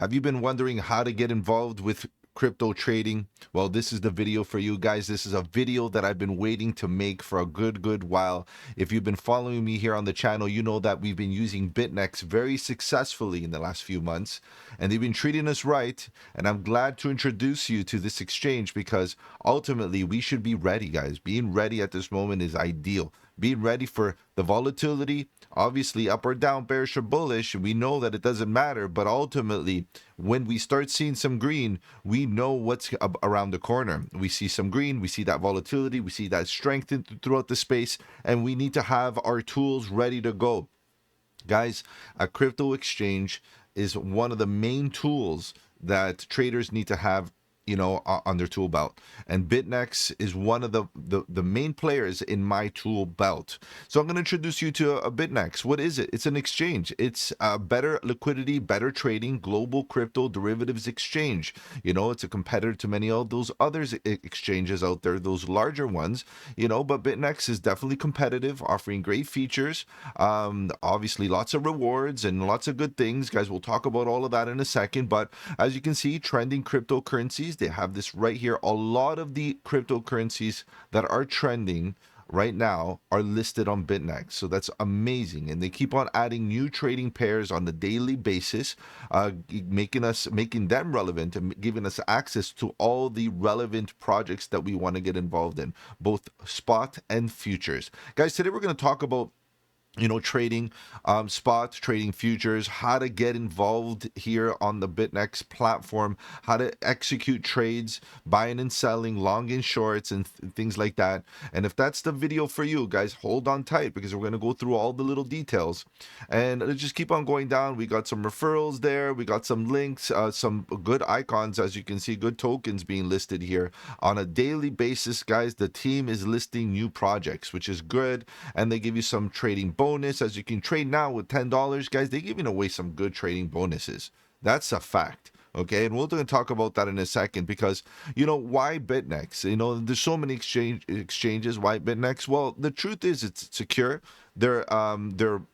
Have you been wondering how to get involved with crypto trading? Well, this is the video for you guys. This is a video that I've been waiting to make for a good while. If you've been following me here on the channel, you know that we've been using Bitunix very successfully in the last few months, and they've been treating us right. And I'm glad to introduce you to this exchange because ultimately we should be ready, guys. Being ready at this moment is ideal. Being ready for the volatility, obviously up or down, bearish or bullish, we know that it doesn't matter, but ultimately when we start seeing some green, we know what's around the corner. We see some green, we see that volatility, we see that strength throughout the space, and we need to have our tools ready to go. Guys, a crypto exchange is one of the main tools that traders need to have, on their tool belt. And Bitunix is one of the main players in my tool belt. So I'm going to introduce you to a Bitunix. What is it? It's an exchange. It's a better liquidity, better trading, global crypto derivatives exchange. It's a competitor to many of those other exchanges out there, those larger ones, but Bitunix is definitely competitive, offering great features. Obviously, lots of rewards and lots of good things. Guys, we'll talk about all of that in a second. But as you can see, trending cryptocurrencies, they have this right here. A lot of the cryptocurrencies that are trending right now are listed on Bitunix. So that's amazing. And they keep on adding new trading pairs on a daily basis, making them relevant and giving us access to all the relevant projects that we want to get involved in, both spot and futures. Guys, today we're going to talk about trading spots, trading futures, how to get involved here on the Bitunix platform, how to execute trades, buying and selling, long and shorts, and things like that. And if that's the video for you, guys, hold on tight because we're going to go through all the little details. And let's just keep on going down. We got some referrals there. We got some links, some good icons, as you can see, good tokens being listed here. On a daily basis, guys, the team is listing new projects, which is good. And they give you some trading bonus as you can trade now with $10. Guys, they're giving away some good trading bonuses. That's a fact. Okay, and we're going to talk about that in a second because, why Bitunix? There's so many exchanges. Why Bitunix? Well, the truth is it's secure. Their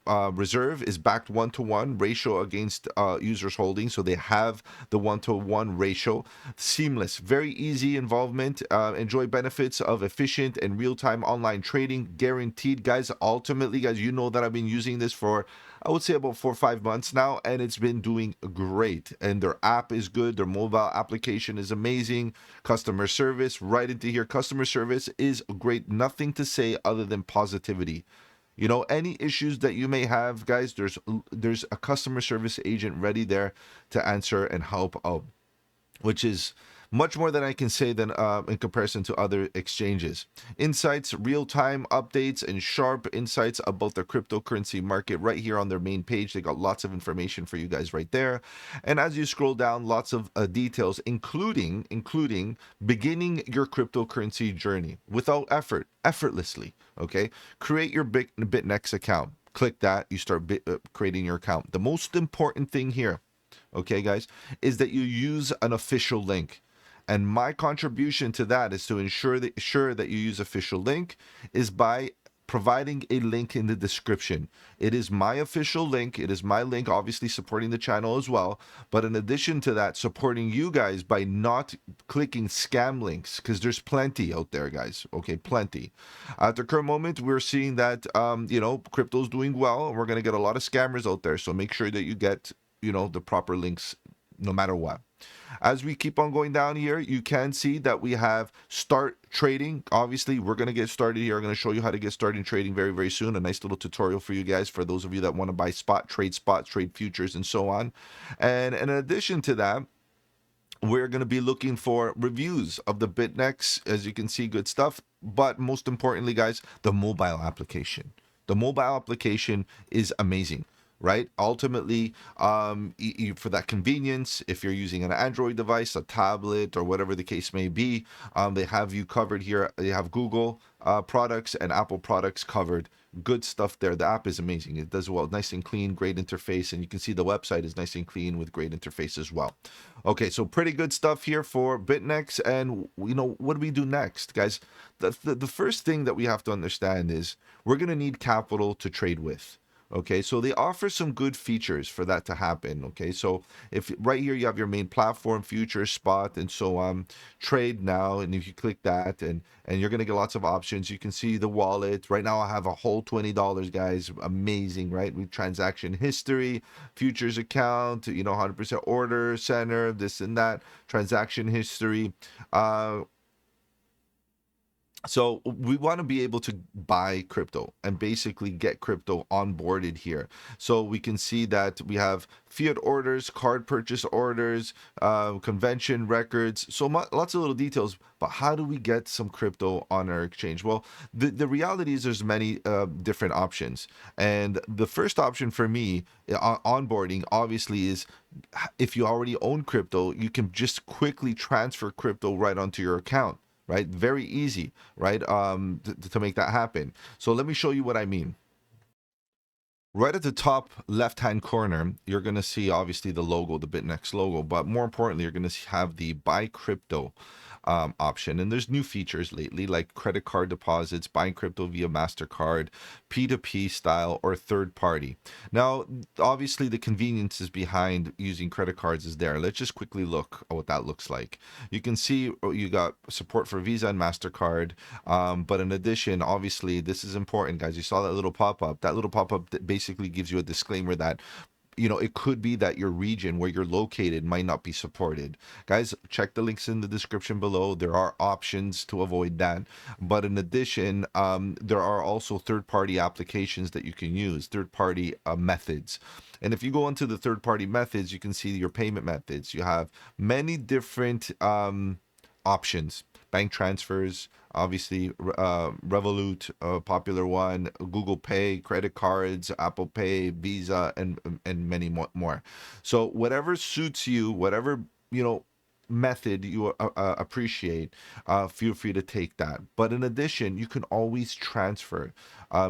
reserve is backed 1-to-1 ratio against users holding, so they have the 1-to-1 ratio. Seamless, very easy involvement. Enjoy benefits of efficient and real-time online trading, guaranteed, guys. Ultimately, guys, you know that I've been using this for, I would say, about 4 or 5 months now, and it's been doing great. And their app is good. Their mobile application is amazing. Customer service, right into here. Customer service is great. Nothing to say other than positivity. Any issues that you may have, guys, there's a customer service agent ready there to answer and help out, which is much more than I can say than in comparison to other exchanges. Insights, real-time updates, and sharp insights about the cryptocurrency market right here on their main page. They got lots of information for you guys right there. And as you scroll down, lots of details, including beginning your cryptocurrency journey without effort, effortlessly. Okay, create your Bitunix account. Click that, you start creating your account. The most important thing here, okay, guys, is that you use an official link. And my contribution to that is to ensure that you use official link is by providing a link in the description. It is my official link. It is my link, obviously supporting the channel as well. But in addition to that, supporting you guys by not clicking scam links, because there's plenty out there, guys. Okay, plenty. At the current moment, we're seeing that, crypto's doing well. And we're going to get a lot of scammers out there. So make sure that you get, the proper links no matter what. As we keep on going down here, you can see that we have start trading. Obviously, we're going to get started here. I'm going to show you how to get started in trading very, very soon. A nice little tutorial for you guys, for those of you that want to buy spots, trade futures, and so on. And in addition to that, we're going to be looking for reviews of the Bitunix. As you can see, good stuff. But most importantly, guys, the mobile application. The mobile application is amazing. Right? Ultimately, for that convenience, if you're using an Android device, a tablet, or whatever the case may be, they have you covered here. They have Google products and Apple products covered. Good stuff there. The app is amazing. It does well. Nice and clean, great interface. And you can see the website is nice and clean with great interface as well. Okay, so pretty good stuff here for Bitunix. And, what do we do next, guys? The first thing that we have to understand is we're going to need capital to trade with. Okay, so they offer some good features for that to happen. Okay, so if right here you have your main platform, future, spot, and so on, trade now, and if you click that, and you're gonna get lots of options. You can see the wallet. Right now I have a whole $20, guys. Amazing, right? With transaction history, futures account, 100% order center, this and that, transaction history. So we want to be able to buy crypto and basically get crypto onboarded here. So we can see that we have fiat orders, card purchase orders, convention records, so lots of little details. But how do we get some crypto on our exchange? Well, the reality is there's many different options. And the first option for me, onboarding, obviously, is if you already own crypto, you can just quickly transfer crypto right onto your account, right? Very easy, right? To make that happen. So let me show you what I mean. Right at the top left-hand corner, you're going to see obviously the logo, the Bitunix logo, but more importantly, you're going to have the buy crypto option. And there's new features lately like credit card deposits, buying crypto via MasterCard, P2P style, or third party. Now, obviously, the conveniences behind using credit cards is there. Let's just quickly look at what that looks like. You can see you got support for Visa and MasterCard. But in addition, obviously, this is important, guys. You saw that little pop-up. That little pop-up that basically gives you a disclaimer that it could be that your region where you're located might not be supported. Guys, check the links in the description below. There are options to avoid that. But in addition, there are also third-party applications that you can use, third-party methods. And if you go into the third-party methods, you can see your payment methods. You have many different options. Bank transfers, obviously, Revolut, popular one, Google Pay, credit cards, Apple Pay, Visa, and many more. So whatever suits you, whatever method you appreciate, feel free to take that. But in addition, you can always transfer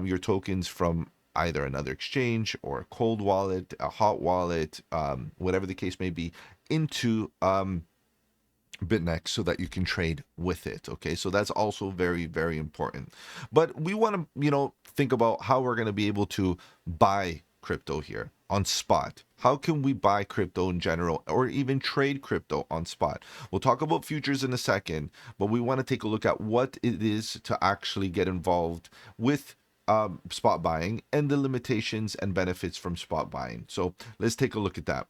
your tokens from either another exchange or a cold wallet, a hot wallet, whatever the case may be, into Bitnex so that you can trade with it. Okay, so that's also very, very important. But we want to, think about how we're going to be able to buy crypto here on spot. How can we buy crypto in general or even trade crypto on spot? We'll talk about futures in a second, but we want to take a look at what it is to actually get involved with spot buying and the limitations and benefits from spot buying. So let's take a look at that.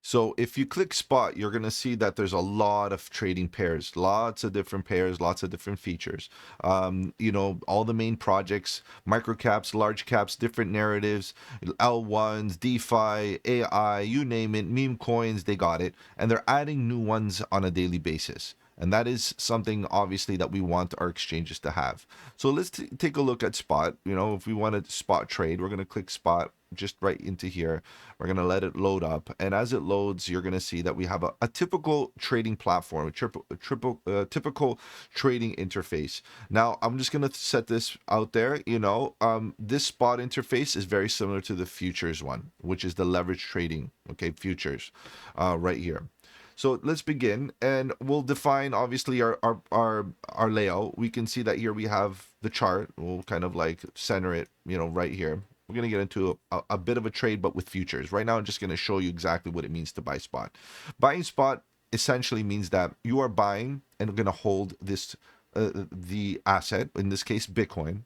So if you click spot, you're going to see that there's a lot of trading pairs, lots of different pairs, lots of different features. All the main projects, micro caps, large caps, different narratives, L1s, DeFi, AI, you name it, meme coins, they got it. And they're adding new ones on a daily basis. And that is something obviously that we want our exchanges to have. So let's take a look at spot. If we want to spot trade, we're going to click spot just right into here. We're going to let it load up. And as it loads, you're going to see that we have a typical trading platform, a typical trading interface. Now, I'm just going to set this out there. This spot interface is very similar to the futures one, which is the leverage trading, okay, futures right here. So let's begin, and we'll define obviously our layout. We can see that here we have the chart. We'll kind of like center it, right here. We're going to get into a bit of a trade, but with futures. Right now, I'm just going to show you exactly what it means to buy spot. Buying spot essentially means that you are buying and going to hold this, the asset, in this case, Bitcoin,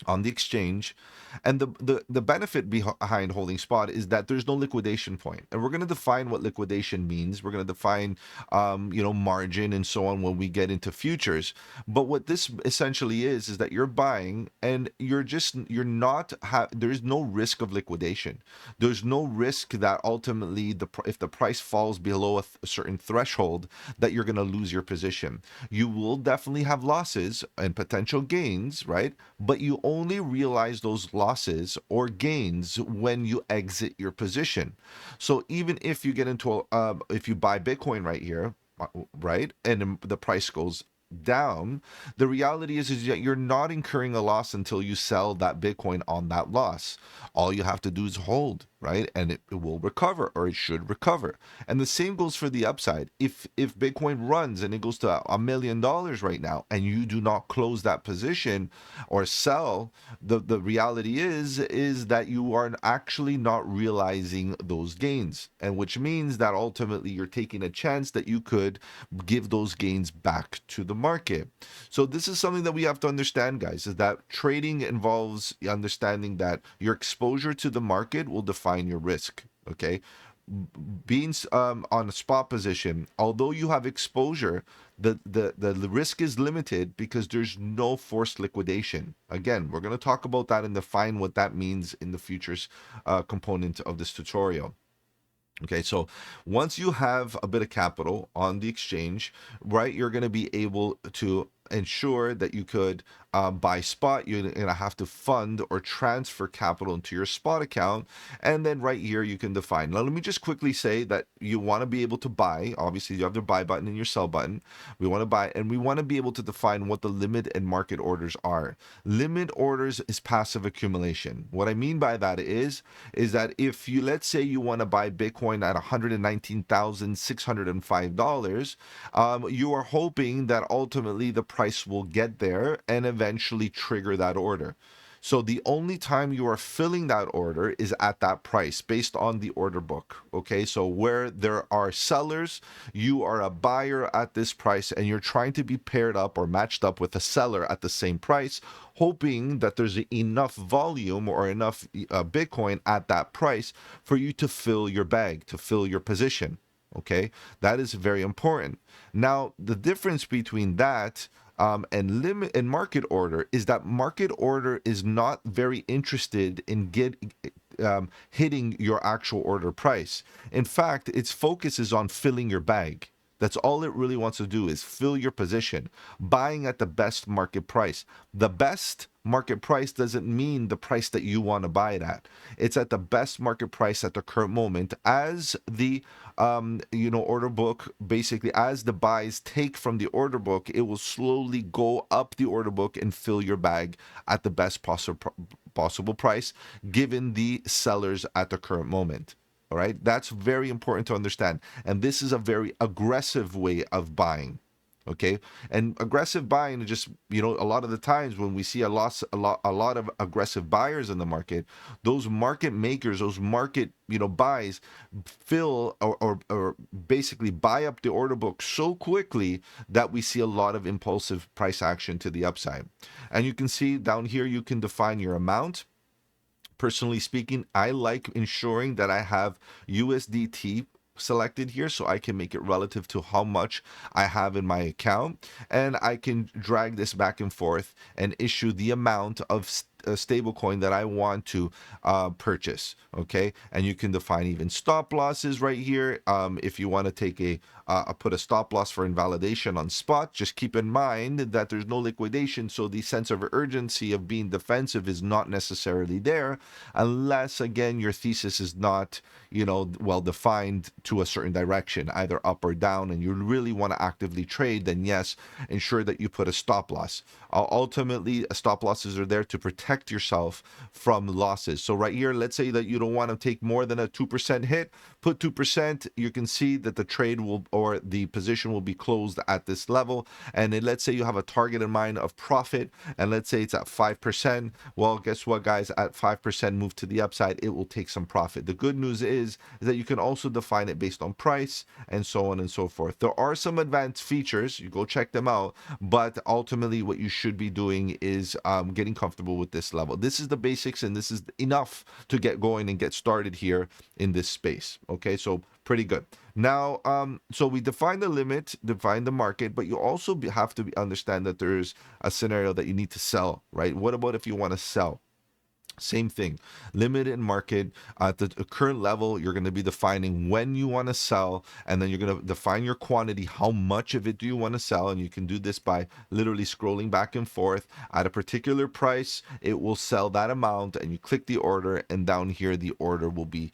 on the exchange. And the benefit behind holding spot is that there's no liquidation point. And we're going to define what liquidation means. We're going to define margin and so on when we get into futures. But what this essentially is that you're buying and you're not there's no risk of liquidation. There's no risk that ultimately if the price falls below a certain threshold that you're going to lose your position. You will definitely have losses and potential gains, right? But you only realize those losses or gains when you exit your position. So even if you get into if you buy Bitcoin right here, right, and the price goes down, the reality is that you're not incurring a loss until you sell that Bitcoin on that loss. All you have to do is hold. right? And it will recover, or it should recover. And the same goes for the upside. If Bitcoin runs and it goes to $1 million right now, and you do not close that position or sell, the reality is that you are actually not realizing those gains, and which means that ultimately you're taking a chance that you could give those gains back to the market. So this is something that we have to understand, guys, is that trading involves understanding that your exposure to the market will define your risk. Okay, being on a spot position, although you have exposure, the risk is limited because there's no forced liquidation. Again, we're going to talk about that and define what that means in the futures component of this tutorial. Okay, so once you have a bit of capital on the exchange, right, you're going to be able to ensure that you could buy spot. You're going to have to fund or transfer capital into your spot account. And then right here, you can define. Now, let me just quickly say that you want to be able to buy. Obviously, you have the buy button and your sell button. We want to buy, and we want to be able to define what the limit and market orders are. Limit orders is passive accumulation. What I mean by that is that if you, let's say you want to buy Bitcoin at $119,605, you are hoping that ultimately the price will get there and eventually trigger that order. So the only time you are filling that order is at that price based on the order book. Okay, so where there are sellers, you are a buyer at this price and you're trying to be paired up or matched up with a seller at the same price, hoping that there's enough volume or enough Bitcoin at that price for you to fill your bag, to fill your position. Okay, that is very important. Now, the difference between that and limit and market order is that market order is not very interested in hitting your actual order price. In fact, its focus is on filling your bag. That's all it really wants to do, is fill your position, buying at the best market price. The best market price doesn't mean the price that you want to buy it at. It's at the best market price at the current moment, as the order book, basically as the buys take from the order book, it will slowly go up the order book and fill your bag at the best possible price given the sellers at the current moment. All right, that's very important to understand. And this is a very aggressive way of buying. Okay, and aggressive buying, just, a lot of the times when we see a lot of aggressive buyers in the market, those market makers, those market buys fill or basically buy up the order book so quickly that we see a lot of impulsive price action to the upside. And you can see down here, you can define your amount. Personally speaking, I like ensuring that I have USDT selected here so I can make it relative to how much I have in my account, and I can drag this back and forth and issue the amount of stable coin that I want to purchase. Okay, and you can define even stop losses right here. If you want to take put a stop loss for invalidation on spot, just keep in mind that there's no liquidation, so the sense of urgency of being defensive is not necessarily there, unless again your thesis is not well defined to a certain direction, either up or down, and you really want to actively trade. Then yes, ensure that you put a stop loss. Ultimately, stop losses are there to protect yourself from losses. So right here, let's say that you don't want to take more than a 2% hit, put 2%. You can see that the trade will, or the position will be closed at this level. And then let's say you have a target in mind of profit, and let's say it's at 5%. Well, guess what, guys? At 5% move to the upside, it will take some profit. The good news is that you can also define it based on price and so on and so forth. There are some advanced features, you go check them out, but ultimately what you should be doing is getting comfortable with this level. This is the basics, and this is enough to get going and get started here in this space. Okay, so pretty good. Now, so we define the limit, define the market, but you also have to understand that there's a scenario that you need to sell, right? What about if you want to sell? Same thing, limited market at the current level. You're going to be defining when you want to sell, and then you're going to define your quantity. How much of it do you want to sell? And you can do this by literally scrolling back and forth at a particular price. It will sell that amount, and you click the order, and down here the order will be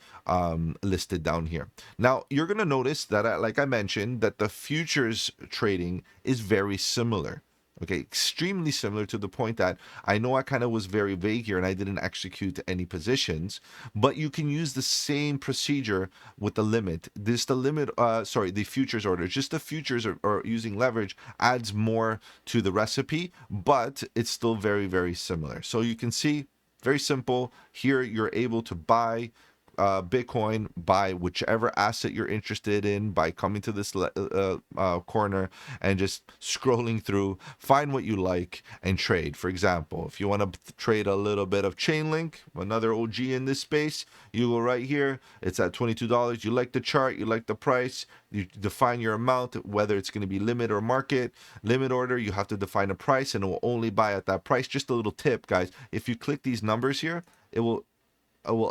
listed down here. Now you're going to notice that, like I mentioned, that the futures trading is very similar. Okay, extremely similar to the point that I know I kind of was very vague here and I didn't execute any positions, but you can use the same procedure with the limit. The futures order. Just the futures or using leverage adds more to the recipe, but it's still very, very similar. So you can see, very simple. Here you're able to buy Bitcoin, buy whichever asset you're interested in by coming to this corner and just scrolling through, find what you like and trade. For example, if you want to trade a little bit of Chainlink, another OG in this space, you go right here. It's at $22. You like the chart, you like the price, you define your amount, whether it's going to be limit or market. Limit order, you have to define a price and it will only buy at that price. Just a little tip, guys. If you click these numbers here, it will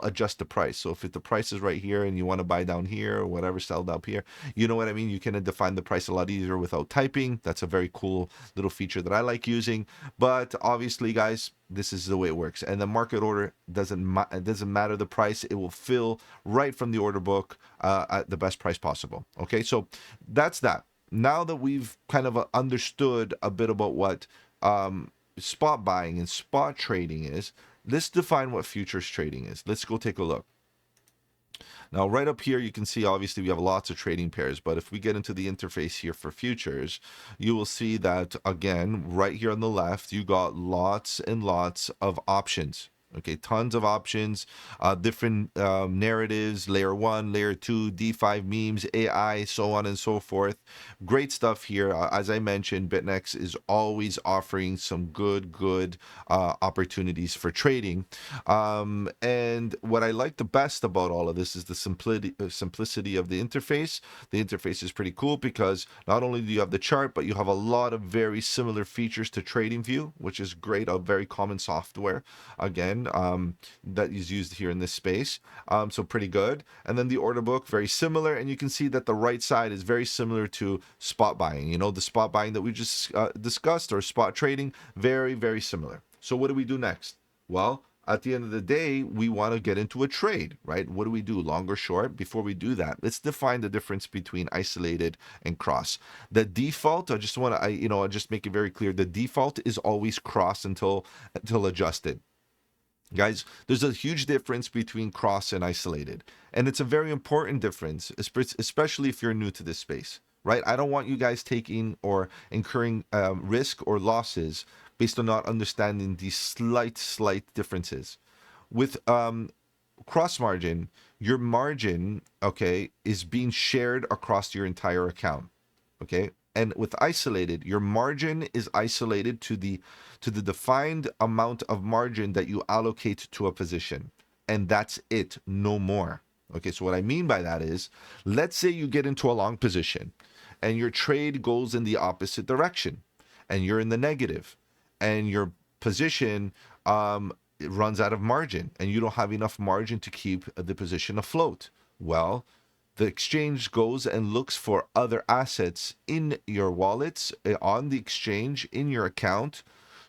adjust the price. So if the price is right here and you want to buy down here or whatever, sell up here, you know what I mean? You can define the price a lot easier without typing. That's a very cool little feature that I like using. But obviously, guys, this is the way it works. And the market order it doesn't matter the price. It will fill right from the order book at the best price possible. Okay, so that's that. Now that we've kind of understood a bit about what spot buying and spot trading is, let's define what futures trading is. Let's go take a look. Now, right up here, you can see, obviously, we have lots of trading pairs. But if we get into the interface here for futures, you will see that, again, right here on the left, you got lots and lots of options. Okay, tons of options, different narratives, layer 1, layer 2, DeFi memes, AI, so on and so forth. Great stuff here. As I mentioned, Bitunix is always offering some good opportunities for trading. And what I like the best about all of this is the simplicity of the interface. The interface is pretty cool because not only do you have the chart, but you have a lot of very similar features to TradingView, which is great, a very common software. Again, that is used here in this space. So pretty good. And then the order book, very similar. And you can see that the right side is very similar to spot buying. You know, the spot buying that we just discussed, or spot trading, very, very similar. So what do we do next? Well, at the end of the day, we want to get into a trade, right? What do we do, long or short? Before we do that, let's define the difference between isolated and cross. The default, I just want to, I'll just make it very clear. The default is always cross until adjusted. Guys, there's a huge difference between cross and isolated. And it's a very important difference, especially if you're new to this space, right? I don't want you guys taking or incurring risk or losses based on not understanding these slight differences. With cross margin, your margin, okay, is being shared across your entire account, okay? And with isolated, your margin is isolated to the defined amount of margin that you allocate to a position. And that's it, no more. Okay, so what I mean by that is, let's say you get into a long position and your trade goes in the opposite direction and you're in the negative and your position it runs out of margin and you don't have enough margin to keep the position afloat. Well, the exchange goes and looks for other assets in your wallets, on the exchange, in your account,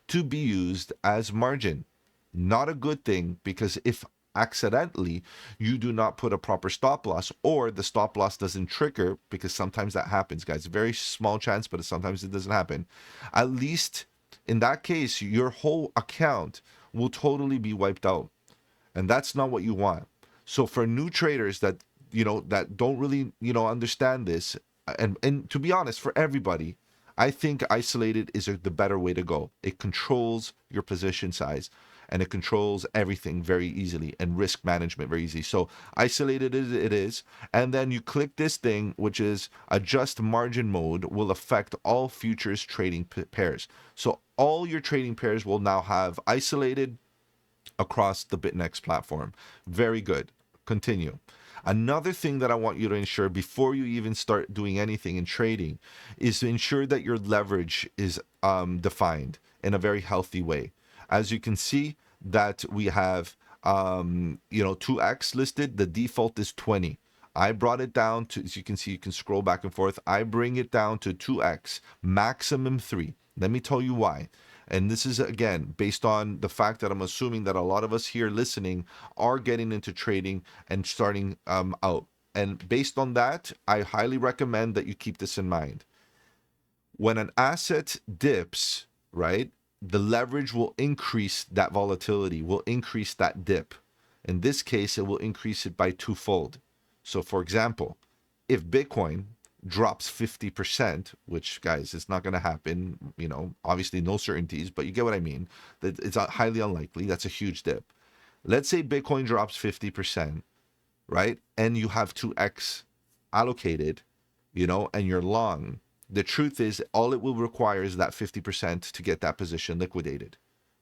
to be used as margin. Not a good thing, because if accidentally you do not put a proper stop loss, or the stop loss doesn't trigger, because sometimes that happens, guys. Very small chance, but sometimes it doesn't happen. At least in that case, your whole account will totally be wiped out. And that's not what you want. So for new traders that that don't really understand this, and to be honest, for everybody, I think isolated is the better way to go. It controls your position size and it controls everything very easily, and risk management very easy. So isolated it is, and then you click this thing, which is adjust margin mode, will affect all futures trading pairs. So all your trading pairs will now have isolated across the Bitunix platform. Very good. Continue. Another thing that I want you to ensure before you even start doing anything in trading is to ensure that your leverage is defined in a very healthy way. As you can see that we have 2x listed. The default is 20. I brought it down to, as you can see, you can scroll back and forth. I bring it down to 2x, maximum 3. Let me tell you why. And this is, again, based on the fact that I'm assuming that a lot of us here listening are getting into trading and starting out. And based on that, I highly recommend that you keep this in mind. When an asset dips, right, the leverage will increase that volatility, will increase that dip. In this case, it will increase it by twofold. So, for example, if Bitcoin drops 50%, which, guys, it's not going to happen, obviously no certainties, but you get what I mean. That it's highly unlikely. That's a huge dip. Let's say Bitcoin drops 50%, right? And you have 2x allocated, and you're long. The truth is, all it will require is that 50% to get that position liquidated.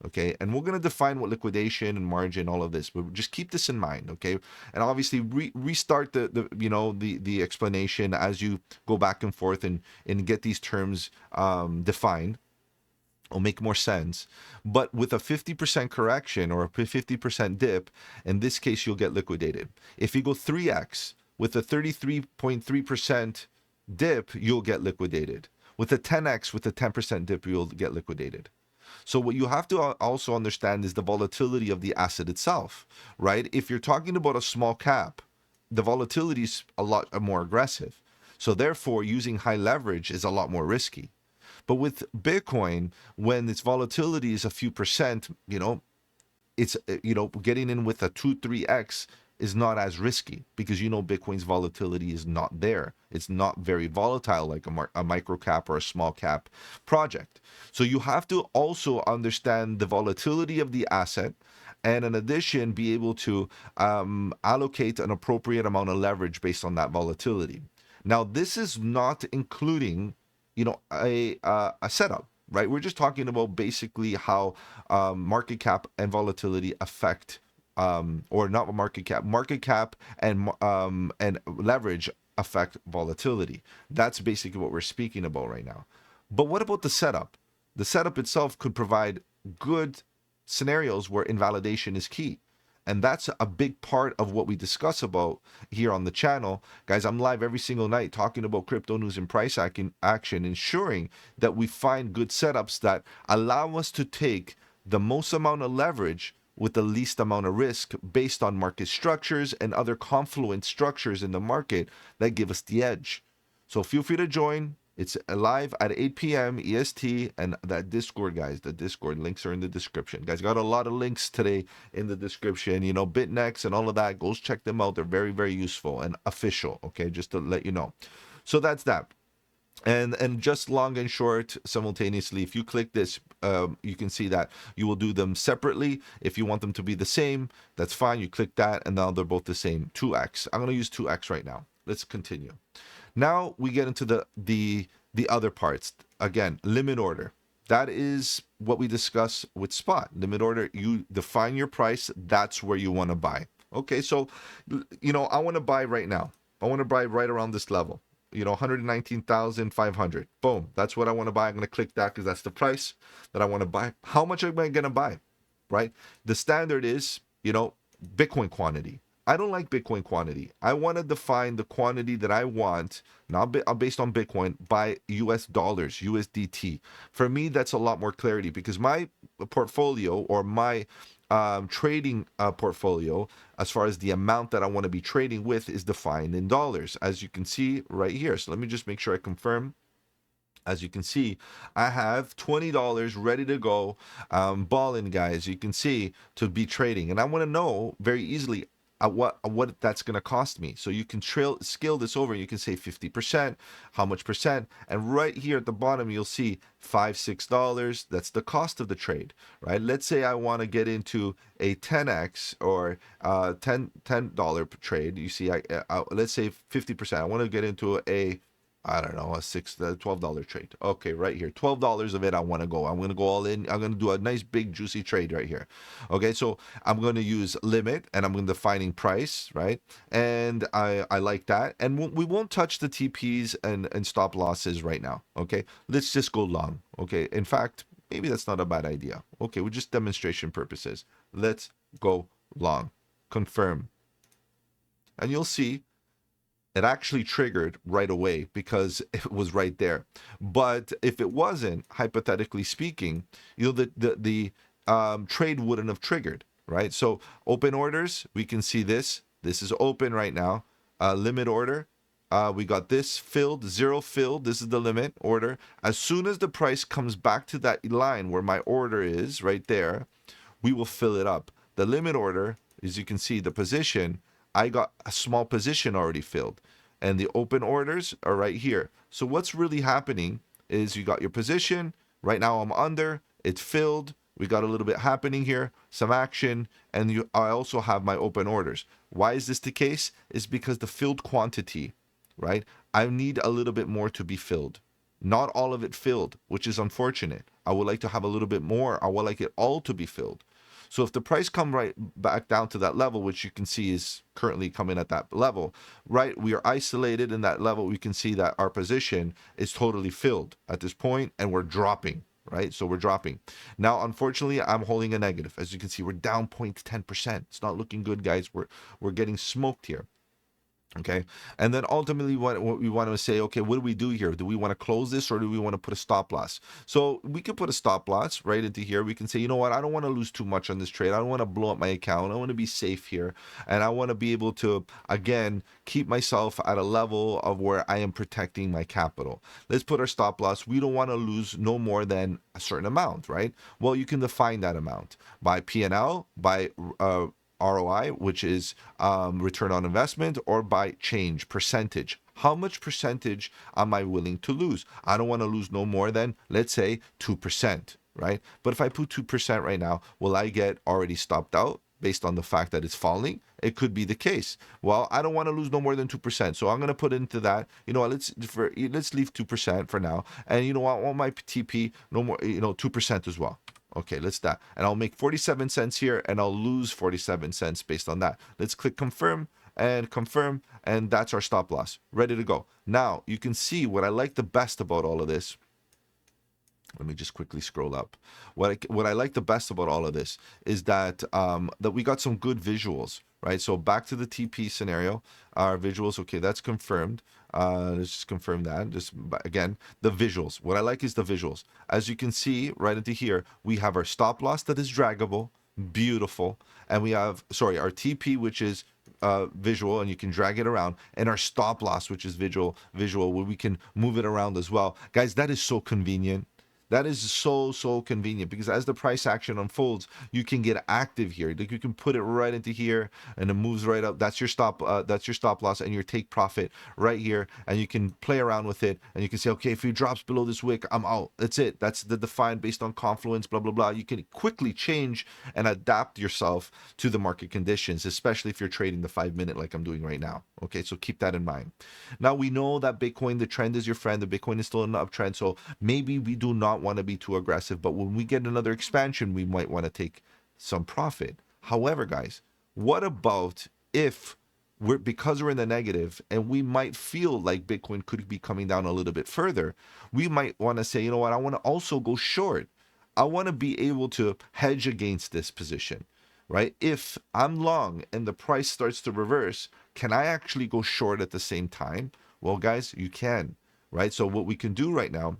Okay, and we're going to define what liquidation and margin, all of this, but just keep this in mind. Okay, and obviously restart the explanation as you go back and forth and get these terms defined. Will make more sense. But with a 50% correction or a 50% dip, in this case, you'll get liquidated. If you go 3x with a 33.3% dip, you'll get liquidated. With a 10x with a 10% dip, you'll get liquidated. So what you have to also understand is the volatility of the asset itself, right? If you're talking about a small cap, the volatility is a lot more aggressive. So therefore, using high leverage is a lot more risky. But with Bitcoin, when its volatility is a few percent, it's, getting in with a 2-3x is not as risky because Bitcoin's volatility is not there. It's not very volatile like a micro cap or a small cap project. So you have to also understand the volatility of the asset, and in addition, be able to allocate an appropriate amount of leverage based on that volatility. Now, this is not including, a setup, right? We're just talking about basically how market cap and volatility affect, or not market cap and leverage affect volatility. That's basically what we're speaking about right now. But what about the setup? The setup itself could provide good scenarios where invalidation is key. And that's a big part of what we discuss about here on the channel. Guys, I'm live every single night talking about crypto news and price action, ensuring that we find good setups that allow us to take the most amount of leverage with the least amount of risk based on market structures and other confluent structures in the market that give us the edge. So feel free to join. It's live at 8 p.m. EST, and that Discord, guys, the Discord links are in the description. Guys, got a lot of links today in the description, Bitunix and all of that. Go check them out. They're very, very useful and official, okay, just to let you know. So that's that. And just long and short simultaneously, if you click this, you can see that you will do them separately. If you want them to be the same, that's fine. You click that, and now they're both the same. 2x. I'm going to use 2x right now. Let's continue. Now we get into the other parts. Again, limit order. That is what we discuss with spot. Limit order, you define your price. That's where you want to buy. Okay, so, I want to buy right now. I want to buy right around this level. 119,500. Boom. That's what I want to buy. I'm going to click that because that's the price that I want to buy. How much am I going to buy? Right? The standard is, Bitcoin quantity. I don't like Bitcoin quantity. I want to define the quantity that I want, not based on Bitcoin, by US dollars, USDT. For me, that's a lot more clarity because my portfolio or my trading portfolio, as far as the amount that I want to be trading with, is defined in dollars, as you can see right here. So let me just make sure I confirm. As you can see, I have $20 ready to go, balling, guys. You can see, to be trading, and I want to know very easily what that's going to cost me. So you can scale this over. You can say 50%, how much percent, and right here at the bottom you'll see $5-6. That's the cost of the trade, right? Let's say I want to get into a 10x or $10 trade. You see, let's say 50%. I want to get into a, I don't know, a $12 trade. Okay, right here, $12 of it I want to go. I'm going to go all in. I'm going to do a nice big juicy trade right here. Okay, so I'm going to use limit, and I'm going to defining price, right? And I like that. And we won't touch the TPs and stop losses right now. Okay, let's just go long. Okay, in fact, maybe that's not a bad idea. Okay, we're just demonstration purposes. Let's go long. Confirm. And you'll see it actually triggered right away because it was right there. But if it wasn't, hypothetically speaking, the trade wouldn't have triggered, right? So open orders, we can see this. This is open right now. Limit order, We got this filled, 0 filled. This is the limit order. As soon as the price comes back to that line where my order is right there, we will fill it up. The limit order, as you can see, the position, I got a small position already filled. And the open orders are right here. So what's really happening is you got your position. Right now I'm under. It's filled. We got a little bit happening here, some action, and I also have my open orders. Why is this the case? It's because the filled quantity, right? I need a little bit more to be filled. Not all of it filled, which is unfortunate. I would like to have a little bit more. I would like it all to be filled. So if the price come right back down to that level, which you can see is currently coming at that level, right? We are isolated in that level. We can see that our position is totally filled at this point, and we're dropping, right? So we're dropping. Now, unfortunately, I'm holding a negative. As you can see, we're down 0.10%. It's not looking good, guys. We're getting smoked here. Okay, and then ultimately what we want to say, okay, what do we do here? Do we want to close this, or do we want to put a stop loss? So we could put a stop loss right into here. We can say, you know what, I don't want to lose too much on this trade. I don't want to blow up my account. I want to be safe here, and I want to be able to, again, keep myself at a level of where I am protecting my capital. Let's put our stop loss. We don't want to lose no more than a certain amount, right? Well, you can define that amount by P&L, by ROI, which is return on investment, or by change, percentage. How much percentage am I willing to lose? I don't want to lose no more than, let's say, 2%, right? But if I put 2% right now, will I get already stopped out based on the fact that it's falling? It could be the case. Well, I don't want to lose no more than 2%. So I'm going to put into that, you know what, let's leave 2% for now. And you know what, I want my TP no more, 2% as well. Okay, let's that. And I'll make 47 cents here, and I'll lose 47 cents based on that. Let's click confirm, and that's our stop loss. Ready to go. Now, you can see what I like the best about all of this. Let me just quickly scroll up. What I like the best about all of this is that that we got some good visuals, right? So back to the TP scenario, our visuals. Okay, that's confirmed. Let's just confirm that. Just again, the visuals. What I like is the visuals. As you can see right into here, we have our stop loss that is draggable, beautiful, and we have our TP, which is visual, and you can drag it around, and our stop loss, which is visual, where we can move it around as well. Guys, that is so convenient. That is so convenient, because as the price action unfolds, you can get active here. Like, you can put it right into here, and it moves right up. That's your stop loss and your take profit right here, and you can play around with it, and you can say, okay, if it drops below this wick, I'm out. That's it. That's the defined based on confluence, blah blah blah. You can quickly change and adapt yourself to the market conditions, especially if you're trading the 5-minute like I'm doing right now. Okay, so keep that in mind. Now, we know that Bitcoin, the trend is your friend. The Bitcoin is still in an uptrend, so maybe we do not want to be too aggressive, but when we get another expansion, we might want to take some profit. However, guys, what about if because we're in the negative and we might feel like Bitcoin could be coming down a little bit further, we might want to say, you know what, I want to also go short. I want to be able to hedge against this position, right? If I'm long and the price starts to reverse, can I actually go short at the same time? Well, guys, you can, right? So what we can do right now,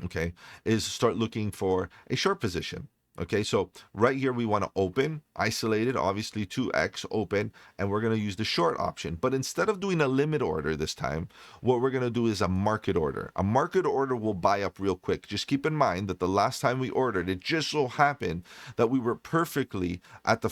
okay, is start looking for a short position. Okay, so right here we want to open, isolated, obviously 2x open, and we're going to use the short option. But instead of doing a limit order this time, what we're going to do is a market order. A market order will buy up real quick. Just keep in mind that the last time we ordered, it just so happened that we were perfectly at the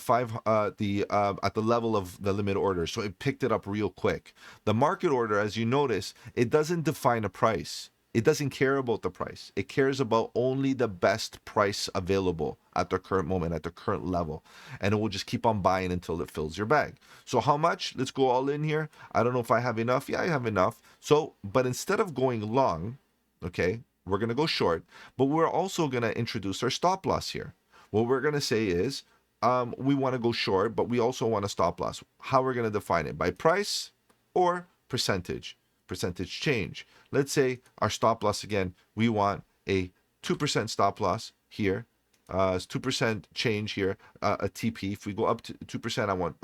at the level of the limit order, so it picked it up real quick. The market order, as you notice, it doesn't define a price. It doesn't care about the price. It cares about only the best price available at the current moment, at the current level. And it will just keep on buying until it fills your bag. So how much? Let's go all in here. I don't know if I have enough. Yeah, I have enough. So, but instead of going long, okay, we're going to go short, but we're also going to introduce our stop loss here. What we're going to say is we want to go short, but we also want a stop loss. How we're going to define it? By price or percentage change. Let's say our stop loss, again, we want a 2% stop loss here. 2% change here, a TP. If we go up to 2%, I want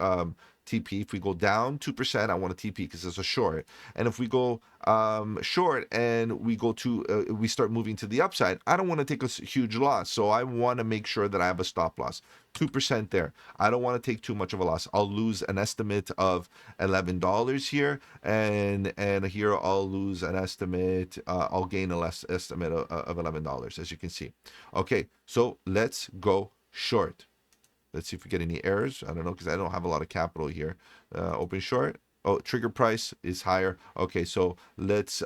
TP. If we go down 2%, I want a TP because it's a short. And if we go short and we go to we start moving to the upside, I don't want to take a huge loss. So I want to make sure that I have a stop loss. 2% there. I don't want to take too much of a loss. I'll lose an estimate of $11 here, and here I'll lose an estimate. I'll gain a less estimate of $11, as you can see. Okay, so let's go short. Let's see if we get any errors. I don't know because I don't have a lot of capital here. Open short. Oh, trigger price is higher. Okay, so let's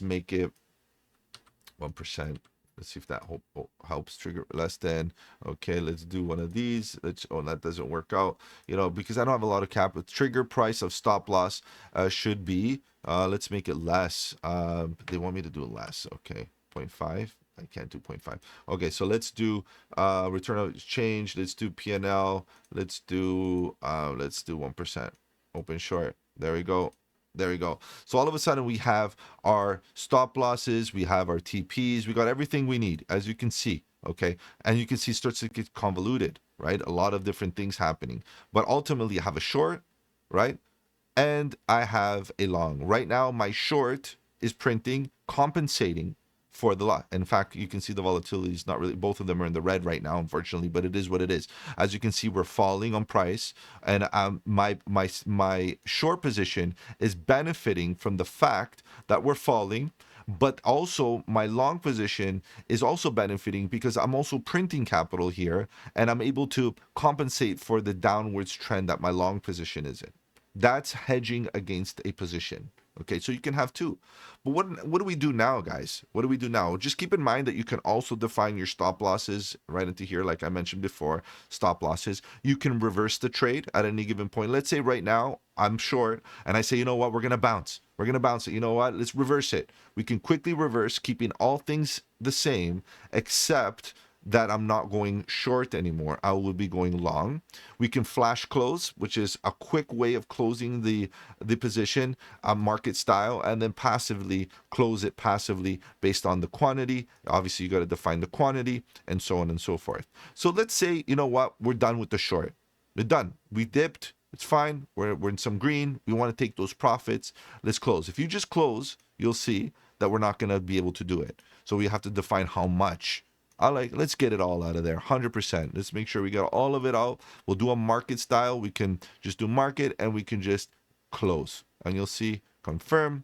make it 1%. Let's see if that helps. Trigger less than. Okay, let's do one of these. Oh, that doesn't work out. You know, because I don't have a lot of capital. Trigger price of stop loss should be. Let's make it less. They want me to do less. Okay, 0.5. I can't do 0.5. Okay, so let's do return of exchange. Let's do PNL. Let's do 1%. Open short. There we go. There we go. So all of a sudden we have our stop losses, we have our TPs, we got everything we need, as you can see. Okay, and you can see it starts to get convoluted, right? A lot of different things happening, but ultimately I have a short, right? And I have a long. Right now my short is printing, compensating for the lot. In fact, you can see the volatility is not really, both of them are in the red right now, unfortunately, but it is what it is. As you can see, we're falling on price, and my short position is benefiting from the fact that we're falling, but also my long position is also benefiting because I'm also printing capital here, and I'm able to compensate for the downwards trend that my long position is in. That's hedging against a position. Okay, so you can have two. But what do we do now, guys? What do we do now? Just keep in mind that you can also define your stop losses right into here, like I mentioned before, stop losses. You can reverse the trade at any given point. Let's say right now I'm short and I say, you know what, we're going to bounce. We're going to bounce it. You know what, let's reverse it. We can quickly reverse, keeping all things the same, except that I'm not going short anymore. I will be going long. We can flash close, which is a quick way of closing the position, market style, and then passively close it passively based on the quantity. Obviously, you got to define the quantity and so on and so forth. So let's say, you know what, we're done with the short. We're done. We dipped. It's fine. We're in some green. We want to take those profits. Let's close. If you just close, you'll see that we're not going to be able to do it. So we have to define how much. Let's get it all out of there, 100%. Let's make sure we got all of it out. We'll do a market style. We can just do market and we can just close. And you'll see, confirm,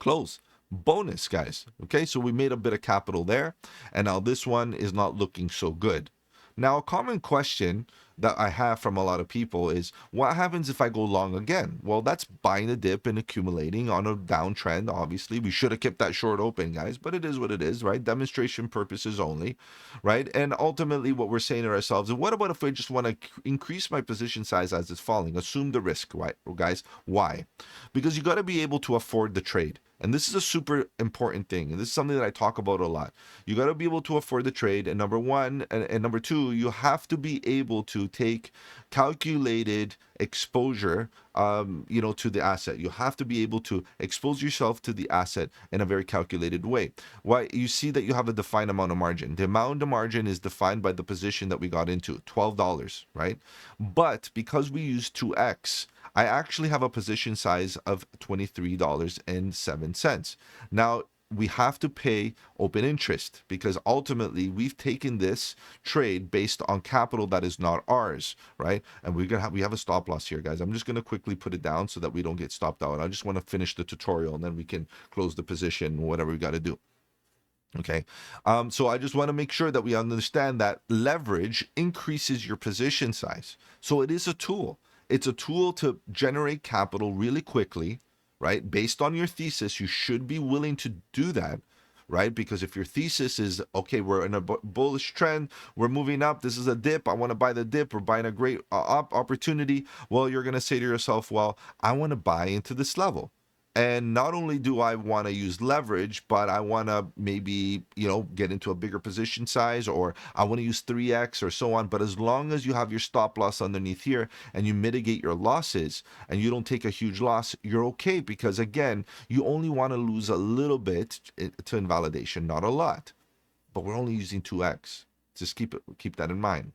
close. Bonus, guys. Okay, so we made a bit of capital there. And now this one is not looking so good. Now, a common question that I have from a lot of people is, what happens if I go long again? Well, that's buying a dip and accumulating on a downtrend. Obviously, we should have kept that short open, guys, but it is what it is, right? Demonstration purposes only, right? And ultimately, what we're saying to ourselves is, what about if I just want to increase my position size as it's falling? Assume the risk, right, guys? Why? Because you got to be able to afford the trade. And this is a super important thing. And this is something that I talk about a lot. You got to be able to afford the trade. And number one, and number two, you have to be able to take calculated exposure, to the asset. You have to be able to expose yourself to the asset in a very calculated way. Why? You see that you have a defined amount of margin. The amount of margin is defined by the position that we got into, $12, right? But because we use 2x, I actually have a position size of $23.07. Now, we have to pay open interest because ultimately we've taken this trade based on capital that is not ours, right? And we have a stop loss here, guys. I'm just going to quickly put it down so that we don't get stopped out. I just want to finish the tutorial and then we can close the position, whatever we got to do. Okay, so I just want to make sure that we understand that leverage increases your position size. So it is a tool. It's a tool to generate capital really quickly, right? Based on your thesis, you should be willing to do that, right? Because if your thesis is, okay, we're in a bullish trend, we're moving up, this is a dip, I want to buy the dip, we're buying a great opportunity, well, you're going to say to yourself, well, I want to buy into this level. And not only do I want to use leverage, but I want to maybe, get into a bigger position size, or I want to use 3x or so on. But as long as you have your stop loss underneath here and you mitigate your losses and you don't take a huge loss, you're okay. Because again, you only want to lose a little bit to invalidation, not a lot. But we're only using 2x. Just keep that in mind.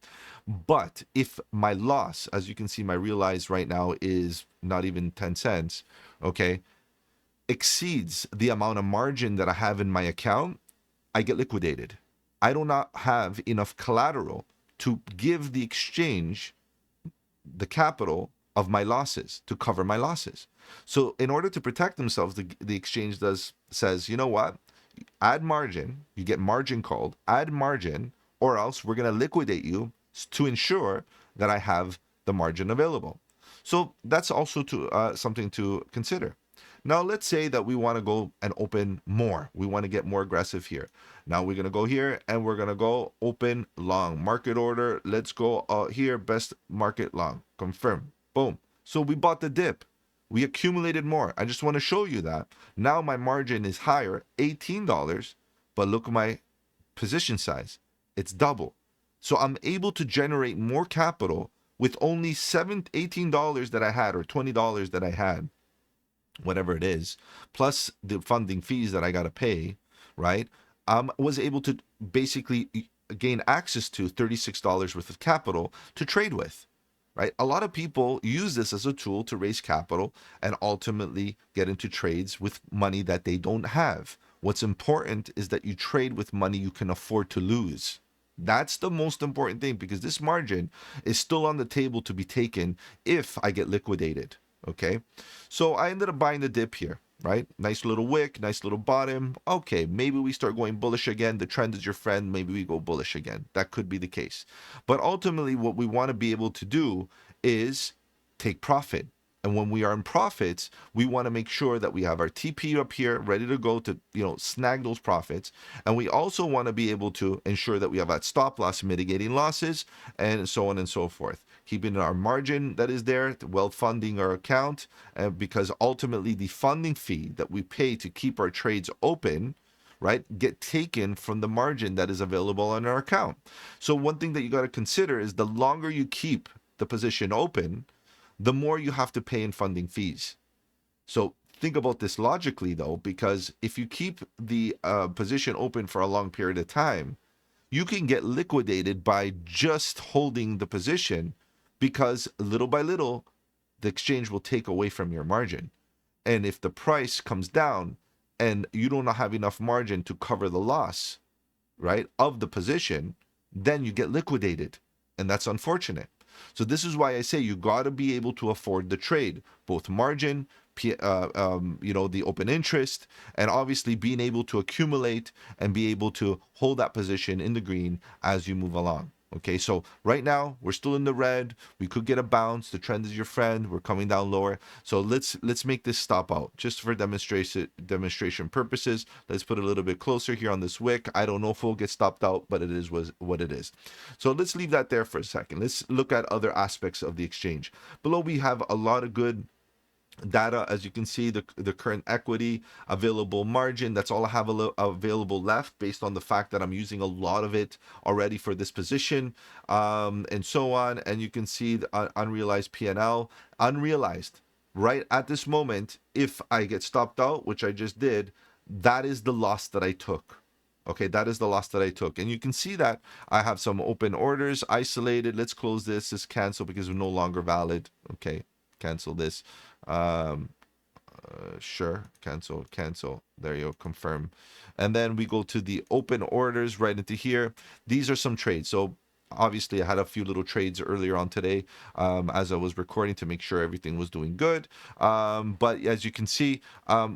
But if my loss, as you can see, my realized right now is not even 10 cents, okay, exceeds the amount of margin that I have in my account, I get liquidated. I do not have enough collateral to give the exchange the capital of my losses to cover my losses. So in order to protect themselves, the exchange says, you know what? Add margin, you get margin called, add margin, or else we're going to liquidate you to ensure that I have the margin available. So that's also something to consider. Now, let's say that we want to go and open more. We want to get more aggressive here. Now we're going to go here and we're going to go open long market order. Let's go here, best market long, confirm, boom. So we bought the dip. We accumulated more. I just want to show you that. Now my margin is higher, $18, but look at my position size. It's double. So I'm able to generate more capital with only $18 that I had, or $20 that I had, whatever it is, plus the funding fees that I got to pay, right? Was able to basically gain access to $36 worth of capital to trade with, right? A lot of people use this as a tool to raise capital and ultimately get into trades with money that they don't have. What's important is that you trade with money you can afford to lose. That's the most important thing, because this margin is still on the table to be taken if I get liquidated. Okay, so I ended up buying the dip here, right? Nice little wick, nice little bottom. Okay, maybe we start going bullish again. The trend is your friend. Maybe we go bullish again. That could be the case. But ultimately, what we want to be able to do is take profit. And when we are in profits, we want to make sure that we have our TP up here ready to go to, snag those profits. And we also want to be able to ensure that we have that stop loss mitigating losses, and so on and so forth. Keeping our margin that is there, well funding our account, because ultimately the funding fee that we pay to keep our trades open, right, get taken from the margin that is available on our account. So one thing that you got to consider is the longer you keep the position open, the more you have to pay in funding fees. So think about this logically, though, because if you keep the position open for a long period of time, you can get liquidated by just holding the position, because little by little, the exchange will take away from your margin. And if the price comes down and you don't have enough margin to cover the loss, right, of the position, then you get liquidated. And that's unfortunate. So this is why I say you got to be able to afford the trade, both margin, the open interest, and obviously being able to accumulate and be able to hold that position in the green as you move along. Okay, so right now we're still in the red. We could get a bounce. The trend is your friend. We're coming down lower. So let's make this stop out just for demonstration purposes. Let's put a little bit closer here on this wick. I don't know if we'll get stopped out, but it is what it is. So let's leave that there for a second. Let's look at other aspects of the exchange. Below we have a lot of good data. As you can see, the current equity, available margin, that's all I have available left, based on the fact that I'm using a lot of it already for this position, and so on. And you can see the unrealized P&L, unrealized right at this moment. If I get stopped out, which I just did, that is the loss that I took. Okay, that is the loss that I took. And you can see that I have some open orders isolated. Let's close this. This cancel because it's no longer valid. Okay, cancel this. Sure, cancel. There you go, confirm. And then we go to the open orders right into here. These are some trades. So obviously I had a few little trades earlier on today, as I was recording, to make sure everything was doing good. But as you can see,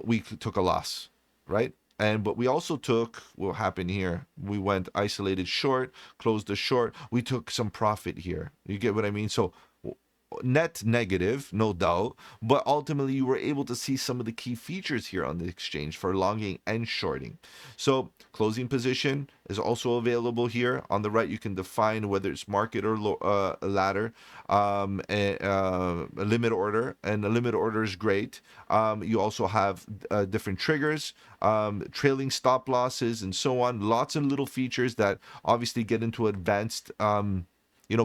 we took a loss, right? And but we also took, what happened here, we went isolated short, closed the short, we took some profit here. You get what I mean? So net negative, no doubt, but ultimately you were able to see some of the key features here on the exchange for longing and shorting. So closing position is also available here. On the right, you can define whether it's market or ladder, a limit order, and a limit order is great. You also have different triggers, trailing stop losses, and so on. Lots of little features that obviously get into advanced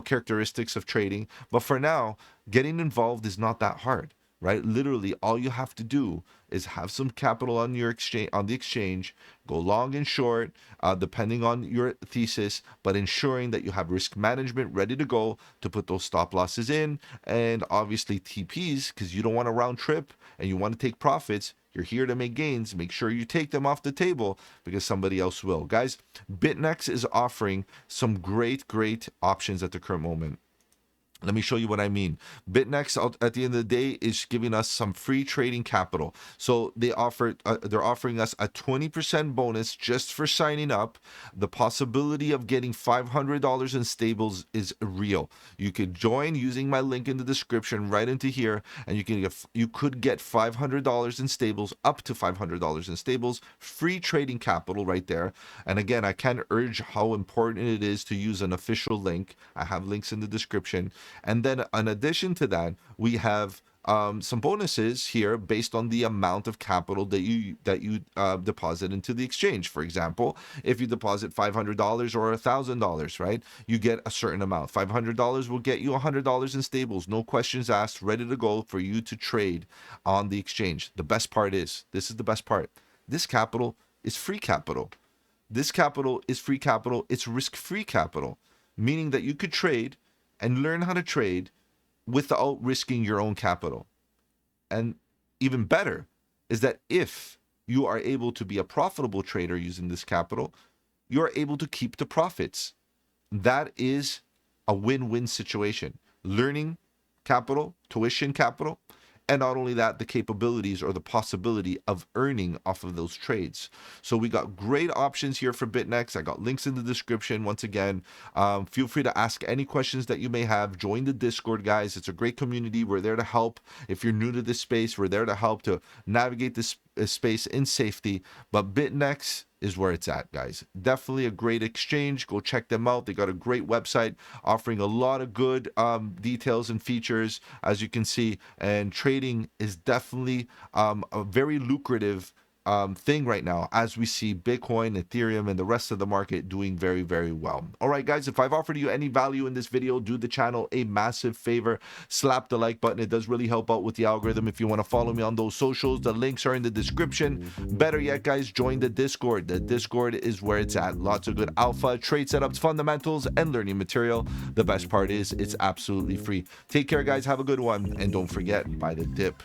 characteristics of trading. But for now, getting involved is not that hard. right? Literally, all you have to do is have some capital on your exchange, on the exchange, go long and short, depending on your thesis, but ensuring that you have risk management ready to go to put those stop losses in, and obviously TPs, because you don't want to round trip and you want to take profits. You're here to make gains. Make sure you take them off the table because somebody else will. Guys, Bitunix is offering some great options at the current moment. Let me show you what I mean. Bitunix, at the end of the day, is giving us some free trading capital. So they're offering us a 20% bonus just for signing up. The possibility of getting $500 in stables is real. You could join using my link in the description right into here, and you could get $500 in stables, up to $500 in stables, free trading capital right there. And again, I can't urge how important it is to use an official link. I have links in the description. And then in addition to that, we have some bonuses here based on the amount of capital that you deposit into the exchange. For example, if you deposit $500 or $1,000, right, you get a certain amount. $500 will get you $100 in stables, no questions asked, ready to go for you to trade on the exchange. The best part is, this is the best part, this capital is free capital. This capital is free capital. It's risk-free capital, meaning that you could trade and learn how to trade without risking your own capital. And even better is that if you are able to be a profitable trader using this capital, you are able to keep the profits. That is a win-win situation. Learning capital, tuition capital, and not only that, the capabilities or the possibility of earning off of those trades. So we got great options here for Bitunix. I got links in the description. Once again, feel free to ask any questions that you may have. Join the Discord, guys. It's a great community. We're there to help. If you're new to this space, we're there to help to navigate this space in safety. But Bitunix is where it's at, guys. Definitely a great exchange. Go check them out. They got a great website offering a lot of good details and features, as you can see. And trading is definitely a very lucrative thing right now, as we see Bitcoin, Ethereum, and the rest of the market doing very well. All right, guys, if I've offered you any value in this video, do the channel a massive favor. Slap the like button. It does really help out with the algorithm. If you want to follow me on those socials, the links are in the description. Better yet, guys, join the Discord. The Discord is where it's at. Lots of good alpha, trade setups, fundamentals, and learning material. The best part is it's absolutely free. Take care, guys. Have a good one. And don't forget, buy the dip.